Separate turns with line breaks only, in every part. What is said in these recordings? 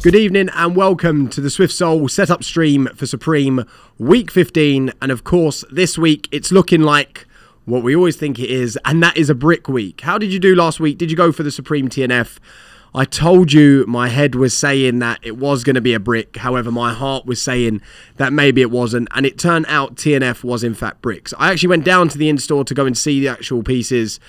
Good evening and welcome to the SwiftSole setup stream for Supreme Week 15. And of course, this week it's looking like what we always think it is, and that is a brick week. How did you do last week? Did you go for the Supreme TNF? I told you my head was saying that it was going to be a brick. However, my heart was saying that maybe it wasn't. And it turned out TNF was in fact bricks. I actually went down to the in-store to go and see the actual pieces.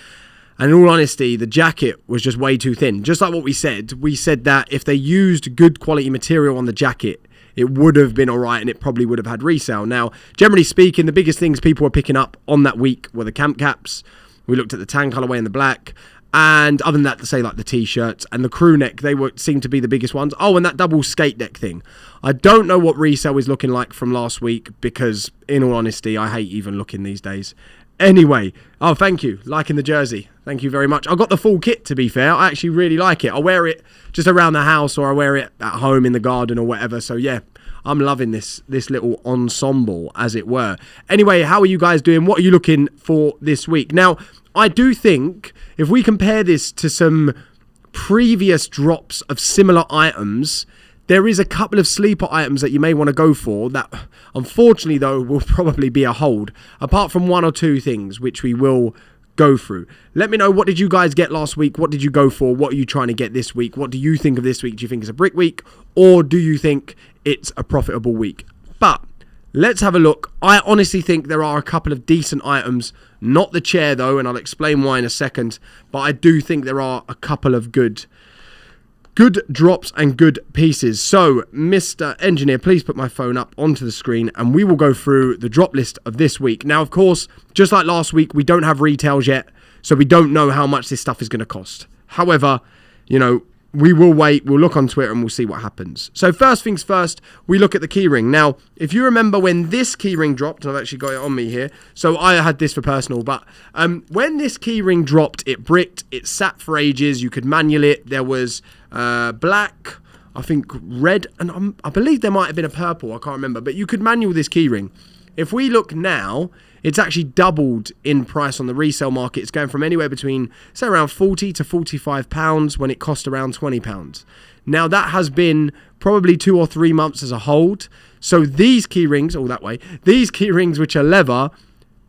And in all honesty, the jacket was just way too thin. Just like what we said that if they used good quality material on the jacket, it would have been all right and it probably would have had resale. Now, generally speaking, the biggest things people were picking up on that week were the camp caps. We looked at the tan colorway and the black. And other than that, to say like the t-shirts and the crew neck, they seemed to be the biggest ones. Oh, and that double skate deck thing. I don't know what resale is looking like from last week because, in all honesty, I hate even looking these days. Anyway, oh, thank you. Liking the jersey. Thank you very much. I got the full kit, to be fair. I actually really like it. I wear it just around the house or I wear it at home in the garden or whatever. So, yeah, I'm loving this little ensemble, as it were. Anyway, how are you guys doing? What are you looking for this week? Now, I do think if we compare this to some previous drops of similar items, there is a couple of sleeper items that you may want to go for that, unfortunately, though, will probably be a hold, apart from one or two things, which we will go through. Let me know, what did you guys get last week? What did you go for? What are you trying to get this week? What do you think of this week? Do you think it's a brick week? Or do you think it's a profitable week? But let's have a look. I honestly think there are a couple of decent items. Not the chair, though, and I'll explain why in a second. But I do think there are a couple of good drops and good pieces. So, Mr. Engineer, please put my phone up onto the screen and we will go through the drop list of this week. Now, of course, just like last week, we don't have retails yet, so we don't know how much this stuff is going to cost. However, you know, we will wait, we'll look on Twitter and we'll see what happens. So first things first, we look at the keyring. Now, if you remember when this keyring dropped, and I've actually got it on me here, so I had this for personal, but when this keyring dropped, it bricked, it sat for ages, you could manual it, there was black, I think red, and I believe there might have been a purple, I can't remember, but you could manual this keyring. If we look now, it's actually doubled in price on the resale market. It's going from anywhere between, say, around £40 to £45 when it cost around £20. Now, that has been probably 2 or 3 months as a hold. So these key rings, all that way, these key rings which are leather,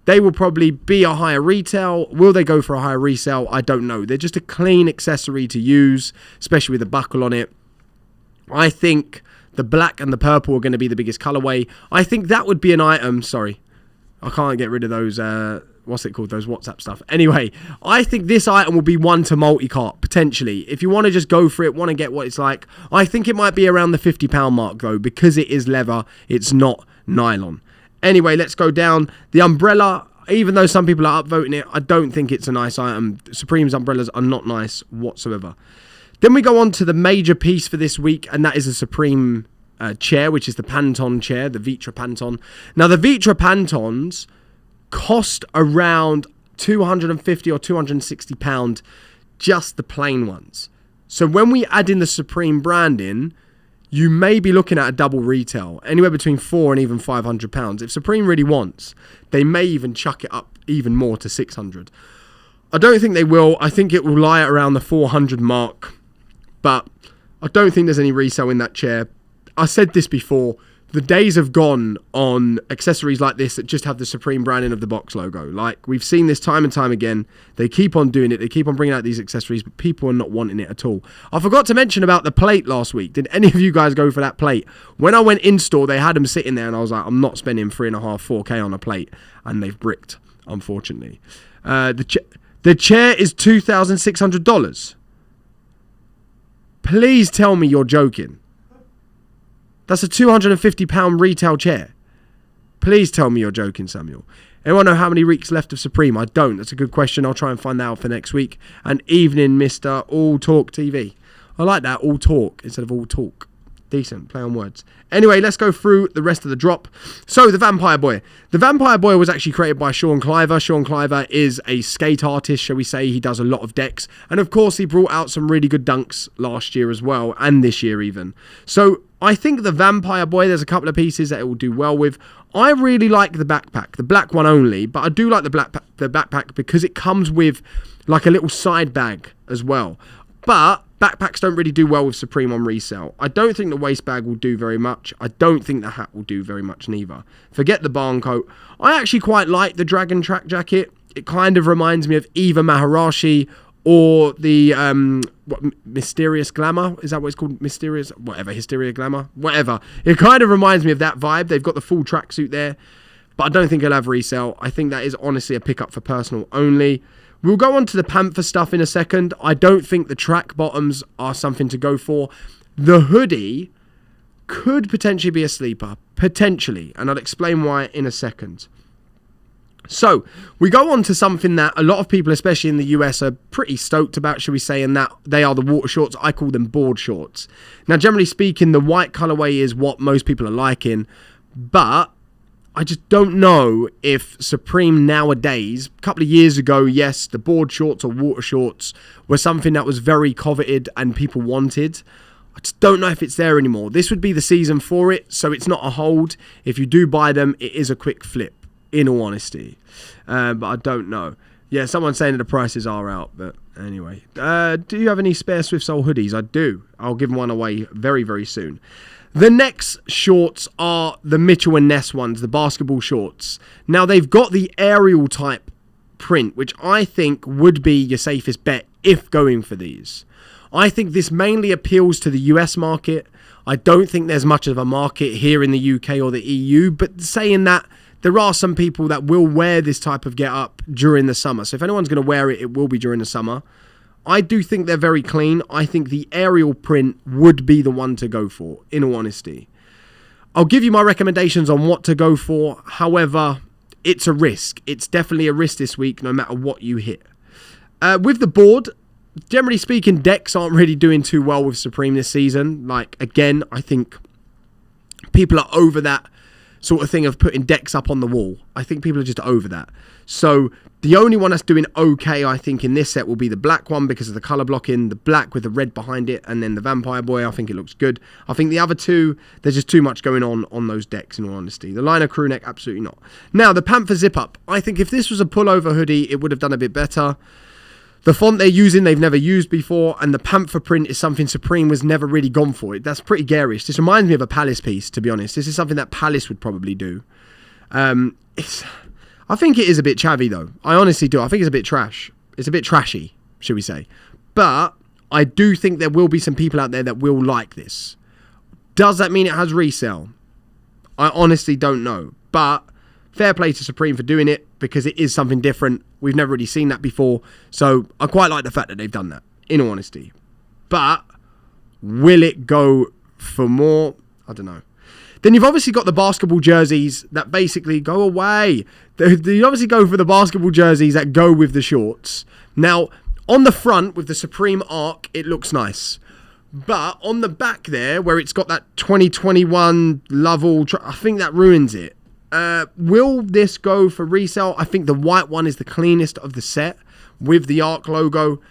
they will probably be a higher retail. Will they go for a higher resale? I don't know. They're just a clean accessory to use, especially with the buckle on it. I think the black and the purple are going to be the biggest colorway. I think that would be an item. Sorry, I can't get rid of those, what's it called, those WhatsApp stuff. Anyway, I think this item will be one to multi-cart, potentially. If you want to just go for it, want to get what it's like, I think it might be around the £50 mark, though, because it is leather, it's not nylon. Anyway, let's go down. The umbrella, even though some people are upvoting it, I don't think it's a nice item. Supreme's umbrellas are not nice whatsoever. Then we go on to the major piece for this week, and that is a Supreme chair, which is the Panton chair, the Vitra Panton. Now, the Vitra Pantons cost around £250 or £260, just the plain ones. So when we add in the Supreme branding, you may be looking at a double retail, anywhere between £400 and even £500. If Supreme really wants, they may even chuck it up even more to £600. I don't think they will. I think it will lie around the £400 mark, but I don't think there's any resale in that chair. I said this before, the days have gone on accessories like this that just have the Supreme branding of the box logo. Like, we've seen this time and time again. They keep on doing it. They keep on bringing out these accessories, but people are not wanting it at all. I forgot to mention about the plate last week. Did any of you guys go for that plate? When I went in store, they had them sitting there, and I was like, I'm not spending 3.5, 4K on a plate. And they've bricked, unfortunately. The chair is $2,600. Please tell me you're joking. That's a £250 retail chair. Please tell me you're joking, Samuel. Anyone know how many weeks left of Supreme? I don't. That's a good question. I'll try and find that out for next week. And evening, Mr. All Talk TV. I like that, all talk instead of all talk. Decent, play on words. Anyway, let's go through the rest of the drop. So, the Vampire Boy. The Vampire Boy was actually created by Sean Cliver. Sean Cliver is a skate artist, shall we say. He does a lot of decks. And of course, he brought out some really good dunks last year as well, and this year even. So, I think the Vampire Boy, there's a couple of pieces that it will do well with. I really like the backpack, the black one only, but I do like the backpack because it comes with like a little side bag as well. But Backpacks don't really do well with Supreme on resale. I don't think the waist bag will do very much. I don't think the hat will do very much neither. Forget the barn coat. I actually quite like the Dragon Track jacket. It kind of reminds me of either Maharashi or the Mysterious Glamour. Is that what it's called? Mysterious? Whatever. Hysteria Glamour? Whatever. It kind of reminds me of that vibe. They've got the full tracksuit there. But I don't think it'll have resale. I think that is honestly a pickup for personal only. We'll go on to the Panther stuff in a second. I don't think the track bottoms are something to go for. The hoodie could potentially be a sleeper. Potentially. And I'll explain why in a second. So, we go on to something that a lot of people, especially in the US, are pretty stoked about, shall we say, and that they are the water shorts. I call them board shorts. Now, generally speaking, the white colorway is what most people are liking, but I just don't know if Supreme nowadays, a couple of years ago, yes, the board shorts or water shorts were something that was very coveted and people wanted. I just don't know if it's there anymore. This would be the season for it, so it's not a hold. If you do buy them, it is a quick flip. In all honesty, but I don't know. Yeah, someone's saying that the prices are out, but anyway. Do you have any spare SwiftSole hoodies? I do. I'll give one away very, very soon. The next shorts are the Mitchell & Ness ones, the basketball shorts. Now, they've got the aerial type print, which I think would be your safest bet if going for these. I think this mainly appeals to the US market. I don't think there's much of a market here in the UK or the EU, but saying that, there are some people that will wear this type of get-up during the summer. So if anyone's going to wear it, it will be during the summer. I do think they're very clean. I think the aerial print would be the one to go for, in all honesty. I'll give you my recommendations on what to go for. However, it's a risk. It's definitely a risk this week, no matter what you hit. With the board, generally speaking, decks aren't really doing too well with Supreme this season. Like, again, I think people are over that sort of thing of putting decks up on the wall. I think people are just over that. So the only one that's doing okay, I think, in this set will be the black one because of the colour blocking, the black with the red behind it, and then the Vampire Boy, I think it looks good. I think the other two, there's just too much going on those decks, in all honesty. The liner crew neck, absolutely not. Now, the Panther zip up. I think if this was a pullover hoodie, it would have done a bit better. The font they're using, they've never used before, and the Panther print is something Supreme was never really gone for. That's pretty garish. This reminds me of a Palace piece, to be honest. This is something that Palace would probably do. I think it is a bit chavvy, though. I honestly do. I think it's a bit trash. It's a bit trashy, should we say. But I do think there will be some people out there that will like this. Does that mean it has resale? I honestly don't know. But fair play to Supreme for doing it, because it is something different. We've never really seen that before. So I quite like the fact that they've done that, in all honesty. But will it go for more? I don't know. Then you've obviously got the basketball jerseys that basically go away. You obviously go for the basketball jerseys that go with the shorts. Now, on the front with the Supreme arc, it looks nice. But on the back there, where it's got that 2021 Lovell, I think that ruins it. Will this go for resale? I think the white one is the cleanest of the set with the ARC logo.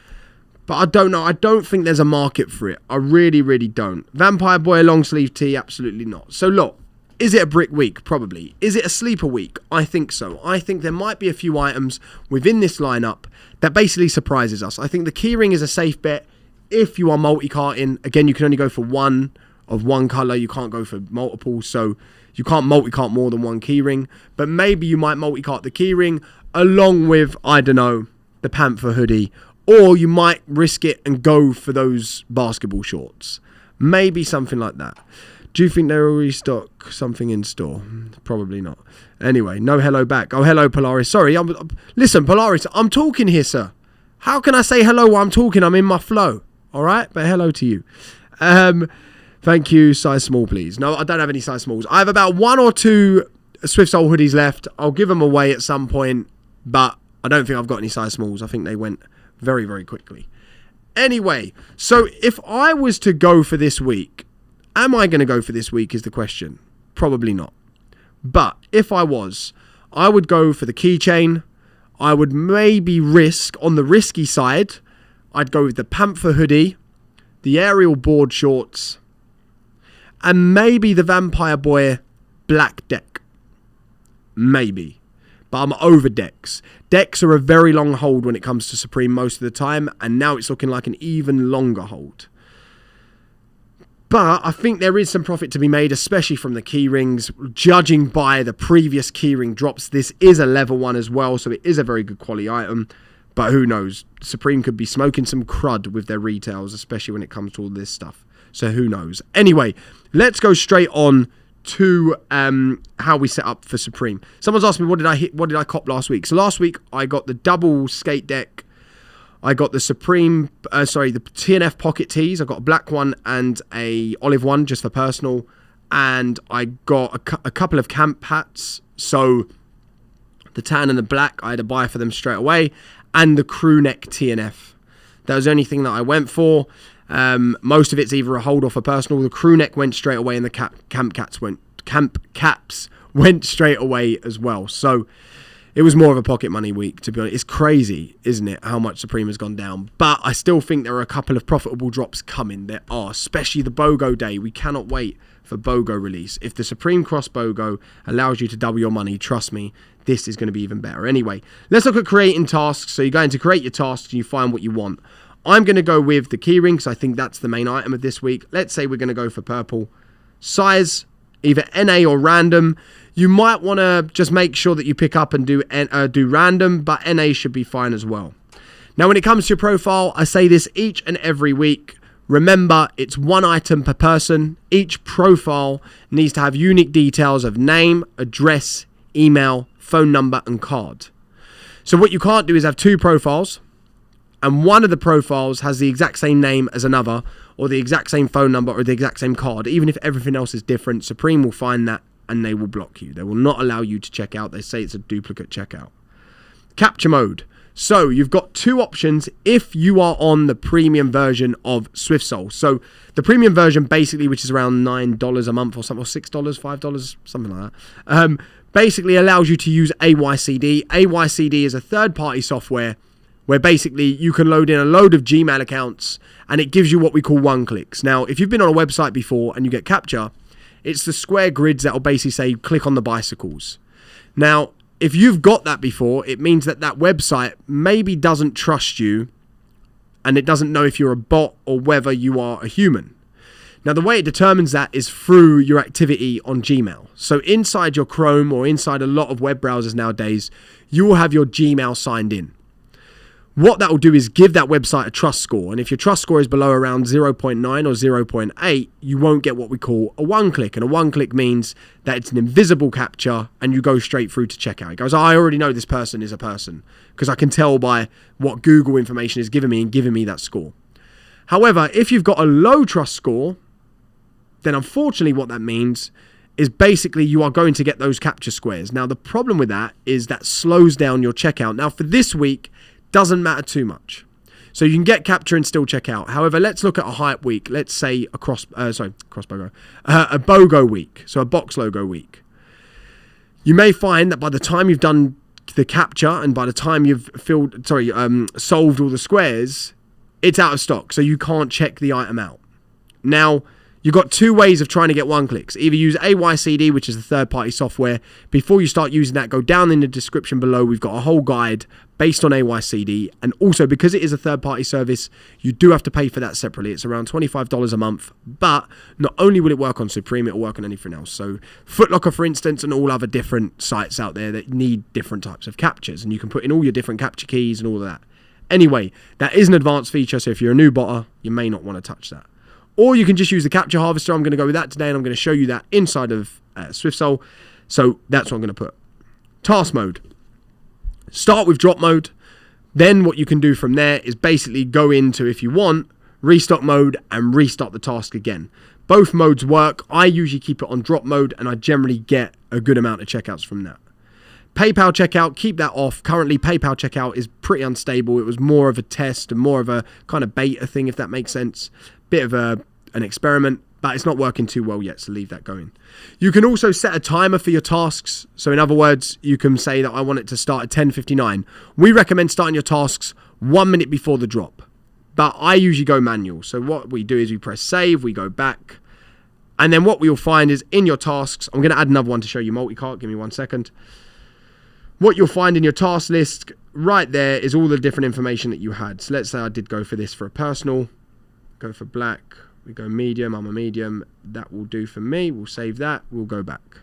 But I don't know. I don't think there's a market for it. I really, really don't. Vampire Boy long sleeve tee? Absolutely not. So look, is it a brick week? Probably. Is it a sleeper week? I think so. I think there might be a few items within this lineup that basically surprises us. I think the keyring is a safe bet if you are multi-carting. Again, you can only go for one of one colour. You can't go for multiple. So you can't multi-cart more than one keyring. But maybe you might multi-cart the keyring along with, I don't know, the Panther hoodie. Or you might risk it and go for those basketball shorts. Maybe something like that. Do you think they will restock something in store? Probably not. Anyway, no hello back. Oh, hello, Polaris. Sorry. Listen, Polaris, I'm talking here, sir. How can I say hello while I'm talking? I'm in my flow. All right? But hello to you. Thank you. Size small, please. No, I don't have any size smalls. I have about 1 or 2 SwiftSole hoodies left. I'll give them away at some point. But I don't think I've got any size smalls. I think they went very, very quickly. Anyway, so if I was to go for this week, am I going to go for this week is the question. Probably not. But if I was, I would go for the keychain. I would maybe risk, on the risky side, I'd go with the Panther hoodie, the aerial board shorts, and maybe the Vampire Boy black deck. Maybe. but I'm over Dex. Dex are a very long hold when it comes to Supreme most of the time, and now it's looking like an even longer hold. But I think there is some profit to be made, especially from the key rings. Judging by the previous keyring drops, this is a level 1 as well, so it is a very good quality item. But who knows? Supreme could be smoking some crud with their retails, especially when it comes to all this stuff. So who knows? Anyway, let's go straight on to how we set up for Supreme. Someone's asked me what did I cop last week. So last week I got the double skate deck. I got the the TNF pocket tees. I got a black one and a olive one just for personal. And I got a couple of camp hats. So the tan and the black, I had to buy for them straight away. And the crew neck TNF. That was the only thing that I went for. Most of it's either a hold or for personal. The crew neck went straight away and the camp caps went straight away as well. So it was more of a pocket money week, to be honest. It's crazy, isn't it, how much Supreme has gone down. But I still think there are a couple of profitable drops coming. There are, especially the BOGO day. We cannot wait for BOGO release. If the Supreme Cross BOGO allows you to double your money, trust me, this is going to be even better. Anyway, let's look at creating tasks. So you go into create your tasks and you find what you want. I'm going to go with the keyring, because I think that's the main item of this week. Let's say we're going to go for purple. Size, either NA or random. You might want to just make sure that you pick up and do random, but NA should be fine as well. Now, when it comes to your profile, I say this each and every week. Remember, it's one item per person. Each profile needs to have unique details of name, address, email, phone number, and card. So what you can't do is have two profiles, and one of the profiles has the exact same name as another, or the exact same phone number, or the exact same card. Even if everything else is different, Supreme will find that and they will block you. They will not allow you to check out. They say it's a duplicate checkout. Capture mode. So you've got two options if you are on the premium version of SwiftSole. So the premium version, basically, which is around $9 a month or something, or $6, $5, something like that, basically allows you to use AYCD. AYCD is a third-party software where basically you can load in a load of Gmail accounts and it gives you what we call one-clicks. Now, if you've been on a website before and you get capture, it's the square grids that will basically say, click on the bicycles. Now, if you've got that before, it means that that website maybe doesn't trust you and it doesn't know if you're a bot or whether you are a human. Now, the way it determines that is through your activity on Gmail. So inside your Chrome or inside a lot of web browsers nowadays, you will have your Gmail signed in. What that will do is give that website a trust score. And if your trust score is below around 0.9 or 0.8, you won't get what we call a one-click. And a one-click means that it's an invisible capture and you go straight through to checkout. It goes, I already know this person is a person because I can tell by what Google information is giving me and giving me that score. However, if you've got a low trust score, then unfortunately what that means is basically you are going to get those capture squares. Now, the problem with that is that slows down your checkout. Now, for this week, doesn't matter too much. So you can get capture and still check out. However, let's look at a hype week. Let's say a a BOGO week. So a box logo week. You may find that by the time you've done the capture and by the time you've solved all the squares, it's out of stock. So you can't check the item out. Now, you've got two ways of trying to get one-clicks. Either use AYCD, which is a third-party software. Before you start using that, go down in the description below. We've got a whole guide based on AYCD. And also, because it is a third-party service, you do have to pay for that separately. It's around $25 a month. But not only will it work on Supreme, it will work on anything else. So Foot Locker, for instance, and all other different sites out there that need different types of captures. And you can put in all your different capture keys and all of that. Anyway, that is an advanced feature. So if you're a new botter, you may not want to touch that. Or you can just use the capture harvester. I'm going to go with that today, and I'm going to show you that inside of SwiftSole. So that's what I'm going to put. Task mode. Start with drop mode. Then what you can do from there is basically go into, if you want, restock mode and restart the task again. Both modes work. I usually keep it on drop mode, and I generally get a good amount of checkouts from that. PayPal checkout, keep that off. Currently, PayPal checkout is pretty unstable. It was more of a test and more of a kind of beta thing, if that makes sense. Bit of an experiment, but it's not working too well yet, so leave that going. You can also set a timer for your tasks. So in other words, you can say that I want it to start at 10:59. We recommend starting your tasks 1 minute before the drop, but I usually go manual. So what we do is we press save, we go back, and then what we'll find is in your tasks, I'm going to add another one to show you multi-cart. Give me 1 second. what you'll find in your task list right there is all the different information that you had. So let's say I did go for this for a personal, go for black, we go medium, I'm a medium, that will do for me, we'll save that, we'll go back.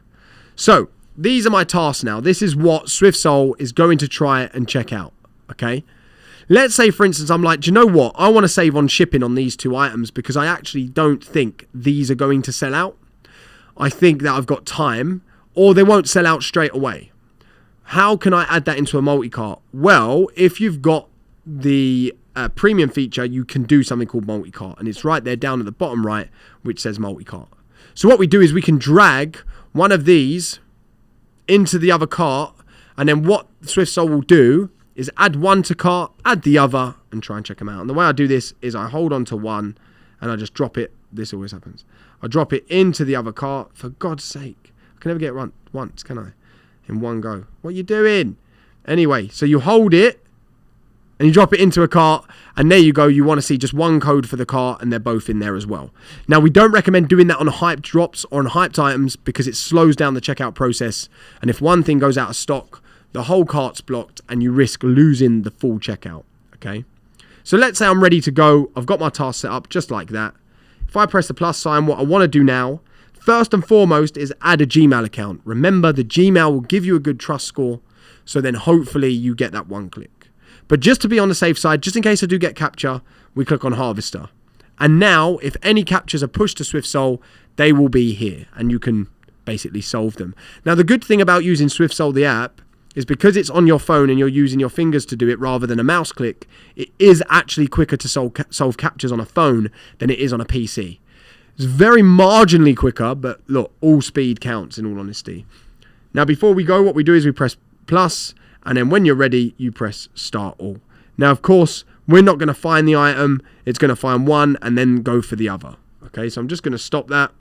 So these are my tasks now. This is what SwiftSole is going to try and check out, okay? Let's say, for instance, I'm like, do you know what? I want to save on shipping on these 2 items because I actually don't think these are going to sell out. I think that I've got time, or they won't sell out straight away. How can I add that into a multi-cart? Well, if you've got the premium feature, you can do something called multi-cart, and it's right there down at the bottom right, which says multi-cart. So what we do is we can drag one of these into the other cart, and then what SwiftSole will do is add one to cart, add the other, and try and check them out. And the way I do this is I hold on to one, and I just drop it. This always happens. I drop it into the other cart. For God's sake, I can never get it once, can I? In one go. What are you doing? Anyway, so you hold it, and you drop it into a cart, and there you go. You want to see just one code for the cart, and they're both in there as well. Now, we don't recommend doing that on hyped drops or on hyped items because it slows down the checkout process. And if one thing goes out of stock, the whole cart's blocked, and you risk losing the full checkout, okay? So let's say I'm ready to go. I've got my task set up just like that. If I press the plus sign, what I want to do now, first and foremost, is add a Gmail account. Remember, the Gmail will give you a good trust score, so then hopefully you get that one click. But just to be on the safe side, just in case I do get capture, we click on Harvester. And now, if any captures are pushed to SwiftSole, they will be here, and you can basically solve them. Now, the good thing about using SwiftSole, the app, is because it's on your phone and you're using your fingers to do it rather than a mouse click, it is actually quicker to solve captures on a phone than it is on a PC. It's very marginally quicker, but look, all speed counts in all honesty. Now, before we go, what we do is we press plus, and then when you're ready, you press start all. Now, of course, we're not going to find the item. It's going to find one and then go for the other. Okay, so I'm just going to stop that.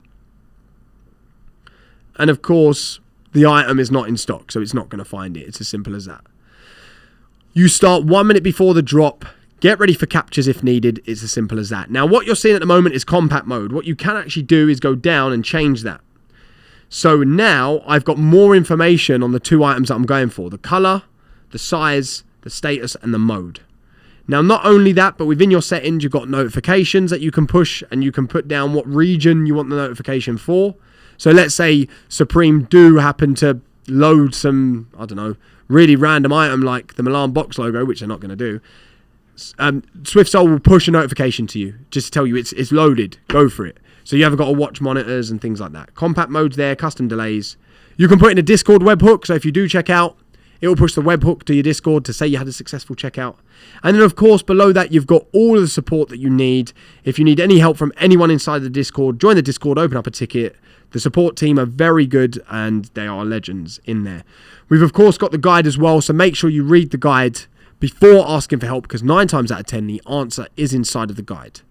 And of course, the item is not in stock, so it's not going to find it. It's as simple as that. You start 1 minute before the drop. Get ready for captures if needed. It's as simple as that. Now, what you're seeing at the moment is compact mode. What you can actually do is go down and change that. So now I've got more information on the 2 items that I'm going for. The color, the size, the status, and the mode. Now, not only that, but within your settings, you've got notifications that you can push, and you can put down what region you want the notification for. So let's say Supreme do happen to load some, I don't know, really random item like the Milan box logo, which they're not going to do. SwiftSole will push a notification to you just to tell you it's loaded. Go for it. So you haven't got to watch monitors and things like that. Compact mode's there, custom delays. You can put in a Discord webhook. So if you do check out, it will push the webhook to your Discord to say you had a successful checkout. And then, of course, below that, you've got all of the support that you need. If you need any help from anyone inside the Discord, join the Discord, open up a ticket. The support team are very good, and they are legends in there. We've, of course, got the guide as well, so make sure you read the guide before asking for help, because 9 times out of 10, the answer is inside of the guide.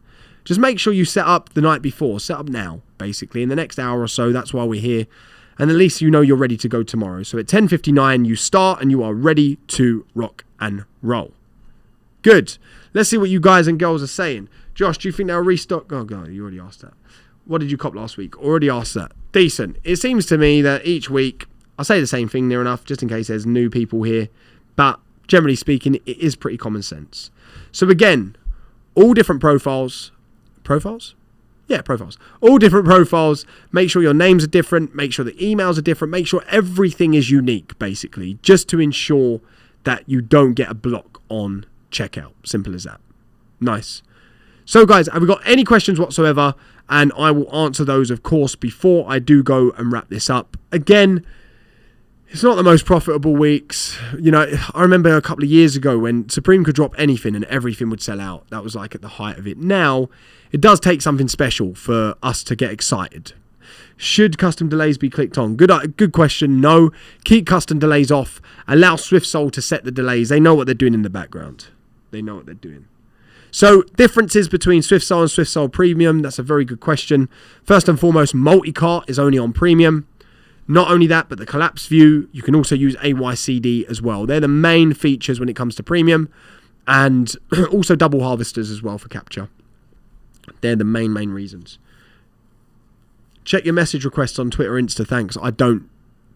Just make sure you set up the night before. Set up now, basically. In the next hour or so, that's why we're here. And at least you know you're ready to go tomorrow. So at 10:59, you start and you are ready to rock and roll. Good. Let's see what you guys and girls are saying. Josh, do you think they'll restock? Oh, God, you already asked that. What did you cop last week? Already asked that. Decent. It seems to me that each week, I say the same thing near enough, just in case there's new people here. But generally speaking, it is pretty common sense. So again, all different profiles. Profiles? Yeah, profiles. All different profiles. Make sure your names are different. Make sure the emails are different. Make sure everything is unique, basically, just to ensure that you don't get a block on checkout. Simple as that. Nice. So, guys, have we got any questions whatsoever? And I will answer those, of course, before I do go and wrap this up. Again, it's not the most profitable weeks. You know, I remember a couple of years ago when Supreme could drop anything and everything would sell out. That was like at the height of it. Now, it does take something special for us to get excited. Should custom delays be clicked on? Good question. No. Keep custom delays off. Allow SwiftSole to set the delays. They know what they're doing in the background. They know what they're doing. So, differences between SwiftSole and SwiftSole Premium. That's a very good question. First and foremost, multi-cart is only on Premium. Not only that, but the collapse view, you can also use AYCD as well. They're the main features when it comes to Premium. And also double harvesters as well for capture. They're the main reasons. Check your message requests on Twitter, Insta, thanks. I don't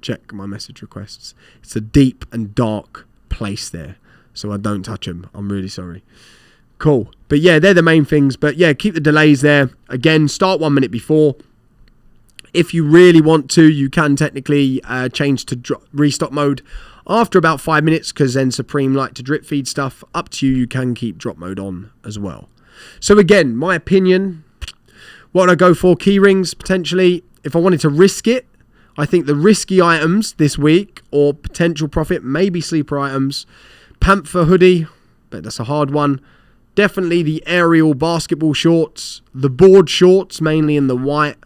check my message requests. It's a deep and dark place there, so I don't touch them. I'm really sorry. Cool. But yeah, they're the main things. But yeah, keep the delays there. Again, start 1 minute before. If you really want to, you can technically change to restock mode after about 5 minutes, because then Supreme like to drip feed stuff. Up to you. You can keep drop mode on as well. So again, my opinion, what would I go for? Key rings, potentially. If I wanted to risk it, I think the risky items this week, or potential profit, maybe sleeper items. Panther hoodie, but that's a hard one. Definitely the aerial basketball shorts. The board shorts, mainly in the white.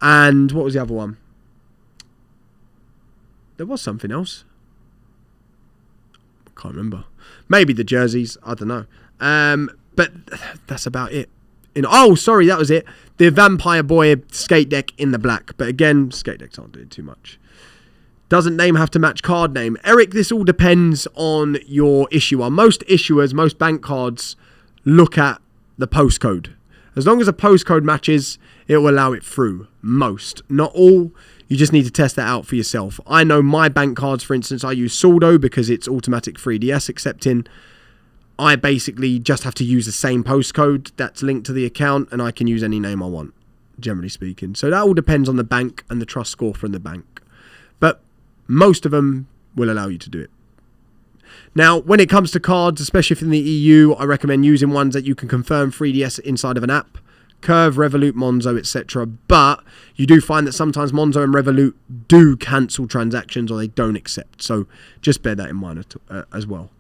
And what was the other one? There was something else. I can't remember. Maybe the jerseys. I don't know. But that's about it. Oh, sorry, that was it. The Vampire Boy skate deck in the black. But again, skate decks aren't doing too much. Doesn't name have to match card name? Eric, this all depends on your issuer. Most issuers, most bank cards look at the postcode. As long as a postcode matches, it will allow it through. Most. Not all. You just need to test that out for yourself. I know my bank cards, for instance, I use Soldo because it's automatic 3DS accepting. I basically just have to use the same postcode that's linked to the account, and I can use any name I want, generally speaking. So that all depends on the bank and the trust score from the bank. But most of them will allow you to do it. Now, when it comes to cards, especially if in the EU, I recommend using ones that you can confirm 3DS inside of an app. Curve, Revolut, Monzo, etc. But you do find that sometimes Monzo and Revolut do cancel transactions, or they don't accept. So just bear that in mind as well.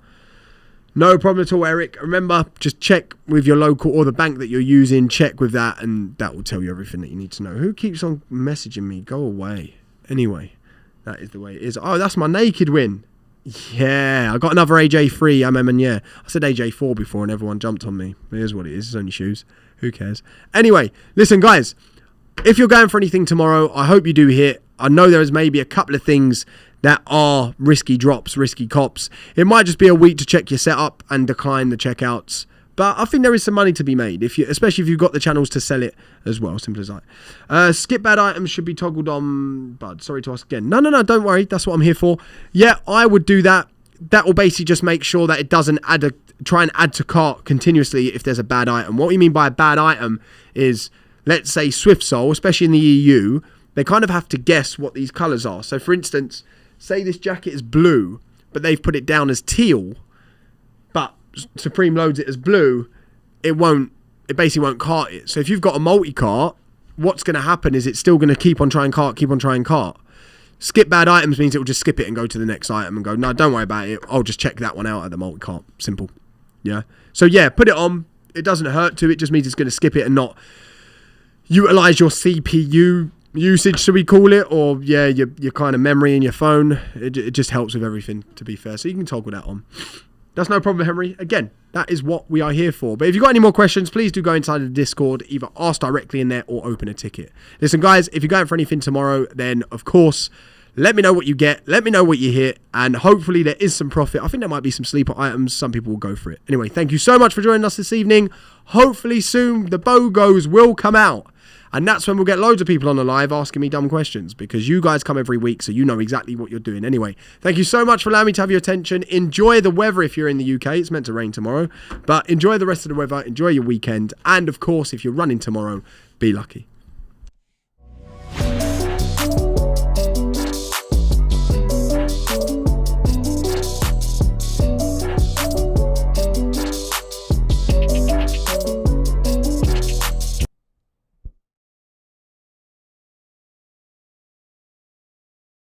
No problem at all, Eric. Remember, just check with your local or the bank that you're using. Check with that, and that will tell you everything that you need to know. Who keeps on messaging me? Go away. Anyway, that is the way it is. Oh, that's my naked win. Yeah, I got another AJ3. Yeah. I said AJ4 before and everyone jumped on me. But here's what it is. It's only shoes. Who cares? Anyway, listen, guys. If you're going for anything tomorrow, I hope you do hit. I know there is maybe a couple of things that are risky drops, risky cops. It might just be a week to check your setup and decline the checkouts. But I think there is some money to be made, especially if you've got the channels to sell it as well. Simple as that. Skip bad items should be toggled on. Bud, sorry to ask again. No, don't worry. That's what I'm here for. Yeah, I would do that. That will basically just make sure that it doesn't try and add to cart continuously if there's a bad item. What we mean by a bad item is, let's say SwiftSole, especially in the EU, they kind of have to guess what these colours are. So for instance, say this jacket is blue, but they've put it down as teal, but Supreme loads it as blue, it basically won't cart it. So if you've got a multi-cart, what's going to happen is it's still going to keep on trying cart. Skip bad items means it will just skip it and go to the next item and go, no, don't worry about it. I'll just check that one out at the multi-cart. Simple. Yeah. So yeah, put it on. It doesn't hurt to. It just means it's going to skip it and not utilize your CPU usage, should we call it, or yeah, your kind of memory in your phone. It just helps with everything, to be fair. So you can toggle that on. That's no problem, Henry. Again, that is what we are here for. But if you've got any more questions, please do go inside the Discord, either ask directly in there or open a ticket. Listen, guys, if you're going for anything tomorrow, then of course, let me know what you get. Let me know what you hit. And hopefully there is some profit. I think there might be some sleeper items. Some people will go for it. Anyway, thank you so much for joining us this evening. Hopefully soon the BOGOs will come out. And that's when we'll get loads of people on the live asking me dumb questions, because you guys come every week, so you know exactly what you're doing. Anyway, thank you so much for allowing me to have your attention. Enjoy the weather if you're in the UK. It's meant to rain tomorrow. But enjoy the rest of the weather. Enjoy your weekend. And, of course, if you're running tomorrow, be lucky.